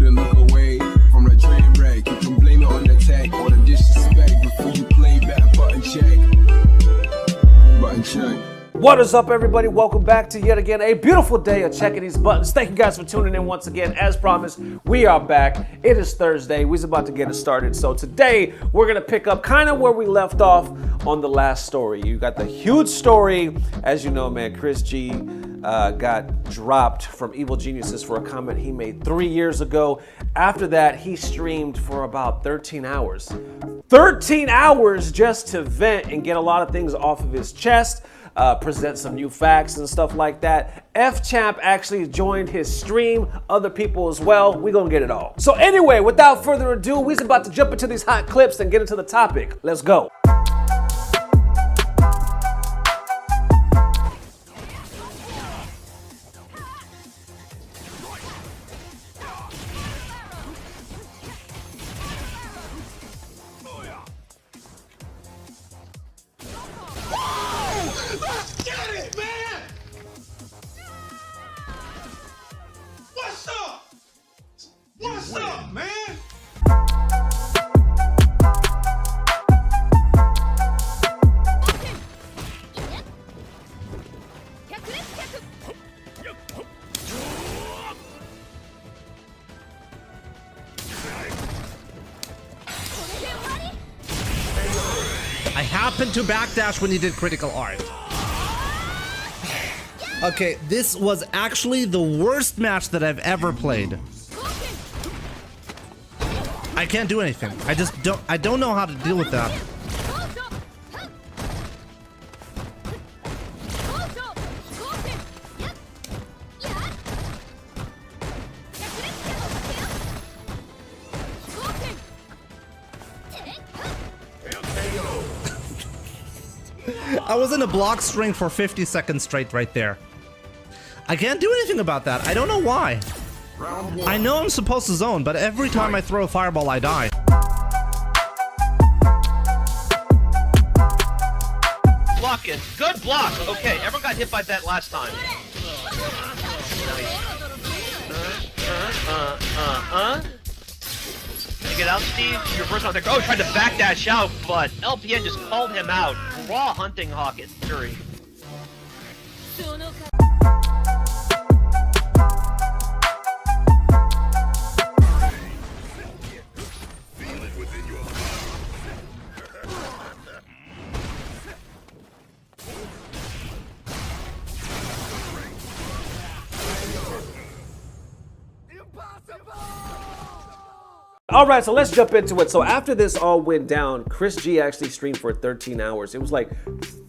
to look away from the train wreck. You can blame it on the tech or the disrespect before you play better button check. Button check. What is up, everybody? Welcome back to yet again a beautiful day of checking these buttons. Thank you guys for tuning in once again. As promised, we are back. It is Thursday. We're about to get it started. So today, we're going to pick up kind of where we left off on the last story. You got the huge story. As you know, man, Chris G got dropped from Evil Geniuses for a comment he made 3 years ago. After that, he streamed for about 13 hours. 13 hours just to vent and get a lot of things off of his chest. Present some new facts and stuff like that. F-Champ actually joined his stream, other people as well. We're gonna get it all. So anyway, without further ado, we're about to jump into these hot clips and get into the topic. Let's go. Let's get it, man! What's up? What's up, man? I happened to backdash when he did critical art. Okay, this was actually the worst match that I've ever played. I can't do anything. I don't know how to deal with that. I was in a block string for 50 seconds straight right there. I can't do anything about that. I don't know why. I know I'm supposed to zone, but every time I throw a fireball, I die. Block it. Good block. Okay, everyone got hit by that last time. Can you get out, Steve? Your first one there. Oh, tried to backdash out, but LPN just called him out. Raw hunting hawk at Fury. All right, so let's jump into it. So after this all went down, Chris G actually streamed for 13 hours. It was like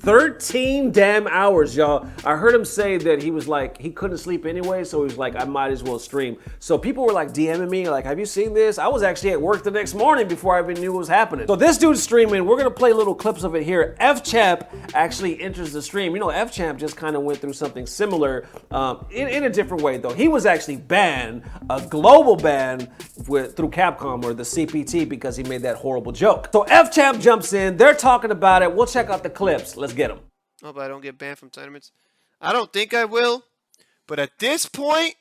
13 damn hours, y'all. I heard him say that he was like, he couldn't sleep anyway, so he was like, I might as well stream. So people were like DMing me, like, have you seen this? I was actually at work the next morning before I even knew what was happening. So this dude's streaming. We're gonna play little clips of it here. F-Champ actually enters the stream. You know, F-Champ just kind of went through something similar in a different way, though. He was actually banned, a global ban through Capcom or the CPT because he made that horrible joke. So F-Champ jumps in, they're talking about it. We'll check out the clips. Let's get them. Hope I don't get banned from tournaments. I don't think I will, but at this point,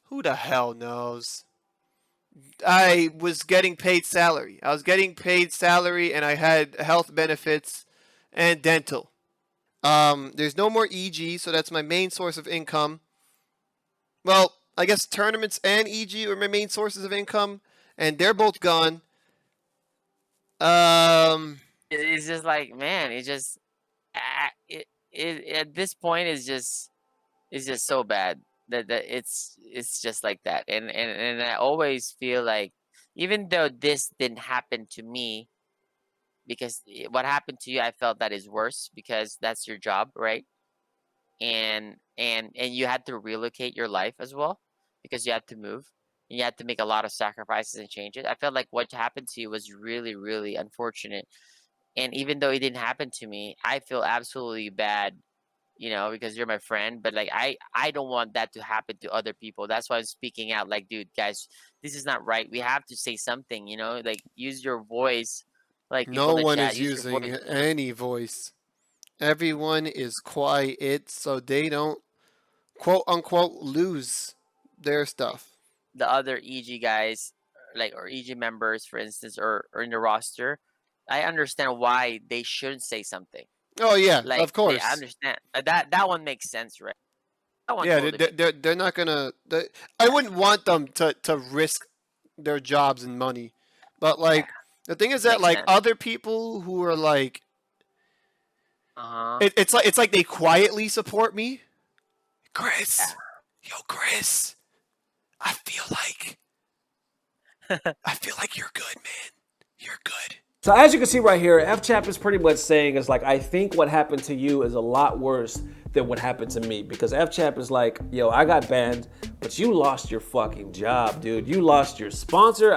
who the hell knows? I was getting paid salary. I was getting paid salary and I had health benefits and dental. There's no more EG, so that's my main source of income. Well, I guess tournaments and EG are my main sources of income, and they're both gone. It's just like, man, it just at this point it's just so bad that it's just like that, and I always feel like, even though this didn't happen to me, because what happened to you, I felt that is worse because that's your job, right? And you had to relocate your life as well because you had to move. And you had to make a lot of sacrifices and changes. I felt like what happened to you was really, really unfortunate. And even though it didn't happen to me, I feel absolutely bad, you know, because you're my friend. But like, I don't want that to happen to other people. That's why I'm speaking out. Like, dude, guys, this is not right. We have to say something, you know, like use your voice. Like, no one is using any voice. Everyone is quiet so they don't, quote unquote, lose their stuff. the other EG guys, like or EG members, for instance, or in the roster, I understand why they should say something. Oh yeah, Like of course. I understand that one makes sense, right? That one Yeah, totally they're not gonna. I wouldn't want them to risk their jobs and money, but like the thing is that Makes like sense. other people who are like, uh-huh. it's like they quietly support me. Chris, yo, Chris, I feel like you're good, man. You're good. So as you can see right here, FChap is pretty much saying is like, I think what happened to you is a lot worse than what happened to me, because FChap is like, yo, I got banned, but you lost your fucking job, dude. You lost your sponsor.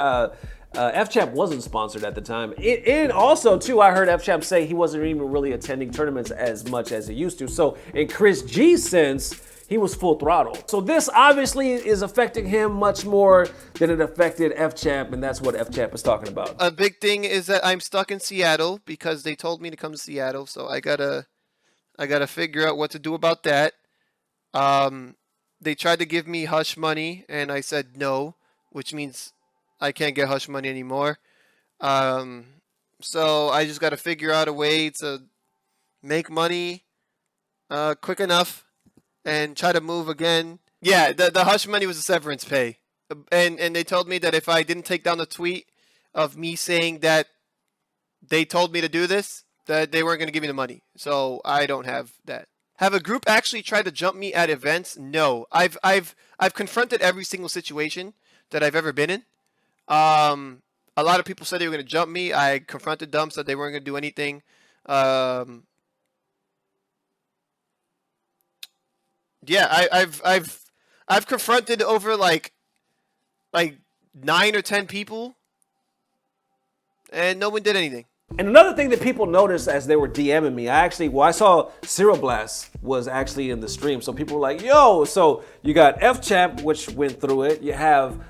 FChap wasn't sponsored at the time. And also, too, I heard FChap say he wasn't even really attending tournaments as much as he used to. So in Chris G's sense, he was full throttle. So this obviously is affecting him much more than it affected FChap, and that's what FChap is talking about. A big thing is that I'm stuck in Seattle because they told me to come to Seattle, so I gotta figure out what to do about that. They tried to give me hush money, and I said no, which means I can't get hush money anymore. So I just gotta figure out a way to make money quick enough and try to move again. Yeah, the hush money was a severance pay. And they told me that if I didn't take down the tweet of me saying that they told me to do this, that they weren't going to give me the money. So I don't have that. Have a group actually tried to jump me at events? No. I've confronted every single situation that I've ever been in. A lot of people said they were going to jump me. I confronted them, said they weren't going to do anything. Yeah, I've confronted over like 9 or 10 people, and no one did anything. And another thing that people noticed as they were DMing me, I saw Cyril Blast was actually in the stream. So people were like, yo, so you got FChap, which went through it. You have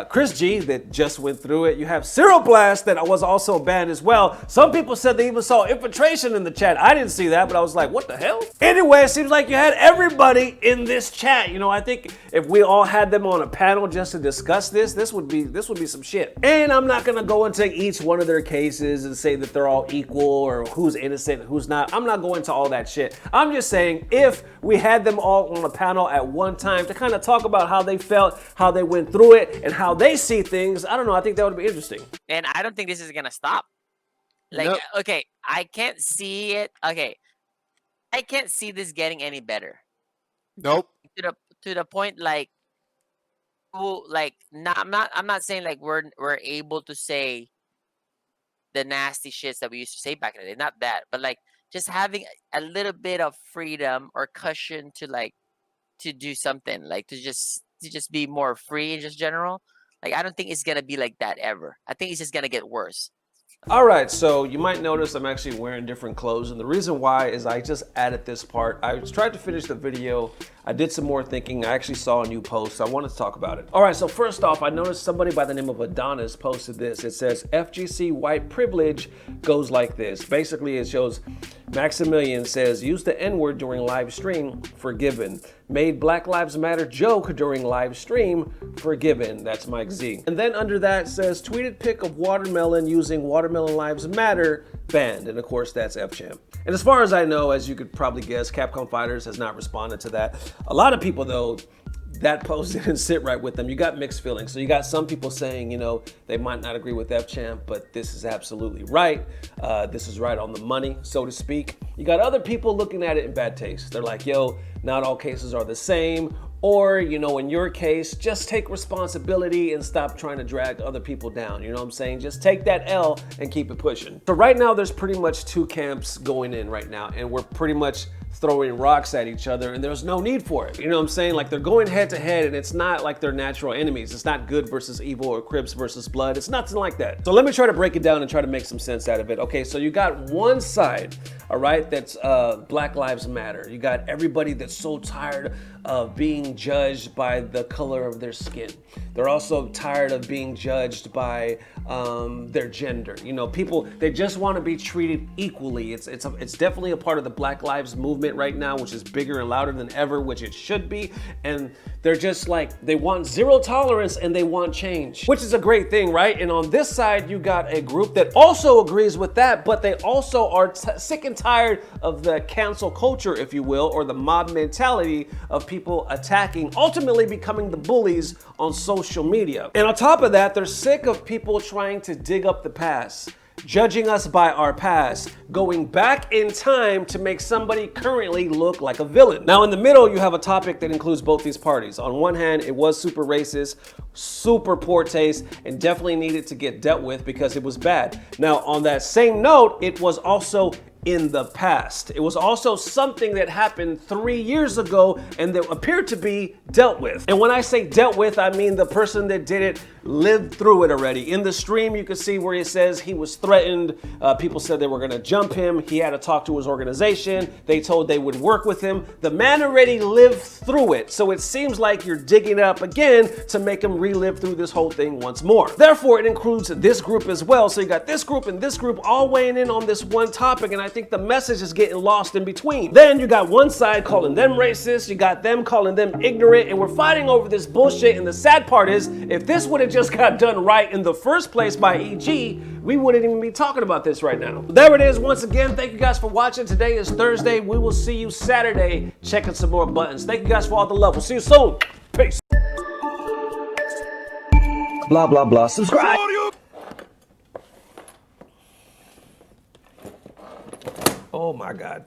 Chris G that just went through it. You have Cyril Blast that was also banned as well. Some people said they even saw infiltration in the chat. I didn't see that, but I was like, what the hell? Anyway, it seems like you had everybody in this chat. You know, I think if we all had them on a panel just to discuss this would be some shit. And I'm not gonna go into each one of their cases and say that they're all equal or who's innocent, who's not. I'm not going into all that shit. I'm just saying if we had them all on a panel at one time to kind of talk about how they felt, how they went through it, and how they see things, I don't know, I think that would be interesting. And I don't think this is gonna stop. Like, Nope. okay, I can't see it. Okay, I can't see this getting any better. Nope. To the point like, well, like I'm not saying like we're able to say the nasty shits that we used to say back in the day. Not that, but like just having a little bit of freedom or cushion to like to do something, like to just be more free in just general. Like I don't think it's gonna be like that ever. I think it's just gonna get worse. All right, so you might notice I'm actually wearing different clothes, and the reason why is I just added this part. I tried to finish the video. I did some more thinking. I actually saw a new post, so I wanted to talk about it. All right, so first off, I noticed somebody by the name of Adonis posted this. It says, FGC white privilege goes like this. Basically, it shows Maximilian says, use the N-word during live stream, forgiven. Made Black Lives Matter joke during live stream, forgiven. That's Mike Z. And then under that says, tweeted pic of watermelon using Watermelon Lives Matter, banned. And of course, that's FChap. And as far as I know, as you could probably guess, Capcom Fighters has not responded to that. A lot of people, though, that post didn't sit right with them. You got mixed feelings. So you got some people saying, you know, they might not agree with FChap, but this is absolutely right. This is right on the money, so to speak. You got other people looking at it in bad taste. They're like, yo, not all cases are the same. Or, you know, in your case, just take responsibility and stop trying to drag other people down. You know what I'm saying? Just take that L and keep it pushing. So right now, there's pretty much two camps going in right now, and we're pretty much throwing rocks at each other, and there's no need for it. You know what I'm saying? Like, they're going head to head, and it's not like they're natural enemies. It's not good versus evil or Crips versus blood. It's nothing like that. So let me try to break it down and try to make some sense out of it. Okay, so you got one side, all right, that's Black Lives Matter. You got everybody that's so tired of being judged by the color of their skin. They're also tired of being judged by their gender. You know, people, they just want to be treated equally. It's definitely a part of the Black Lives Movement right now, which is bigger and louder than ever, which it should be. And they're just like, they want zero tolerance and they want change, which is a great thing, right? And on this side, you got a group that also agrees with that, but they also are sick and tired of the cancel culture, if you will, or the mob mentality of people attacking, ultimately becoming the bullies on social media. And on top of that, they're sick of people trying to dig up the past, judging us by our past, going back in time to make somebody currently look like a villain. Now in the middle, you have a topic that includes both these parties. On one hand, it was super racist, super poor taste, and definitely needed to get dealt with because it was bad. Now on that same note, it was also in the past. It was also something that happened 3 years ago and that appeared to be dealt with. And when I say dealt with, I mean the person that did it lived through it already. In the stream, you can see where he says he was threatened. People said they were gonna jump him. He had to talk to his organization. They told they would work with him. The man already lived through it. So it seems like you're digging it up again to make him relive through this whole thing once more. Therefore, it includes this group as well. So you got this group and this group all weighing in on this one topic, and I think the message is getting lost in between. Then you got one side calling them racist, you got them calling them ignorant, and we're fighting over this bullshit. And the sad part is, if this would have just got done right in the first place by EG, we wouldn't even be talking about this right now. There it is once again. Thank you guys for watching. Today is Thursday. We will see you Saturday checking some more buttons. Thank you guys for all the love. We'll see you soon. Peace. Blah, blah, blah. Subscribe. Oh my God.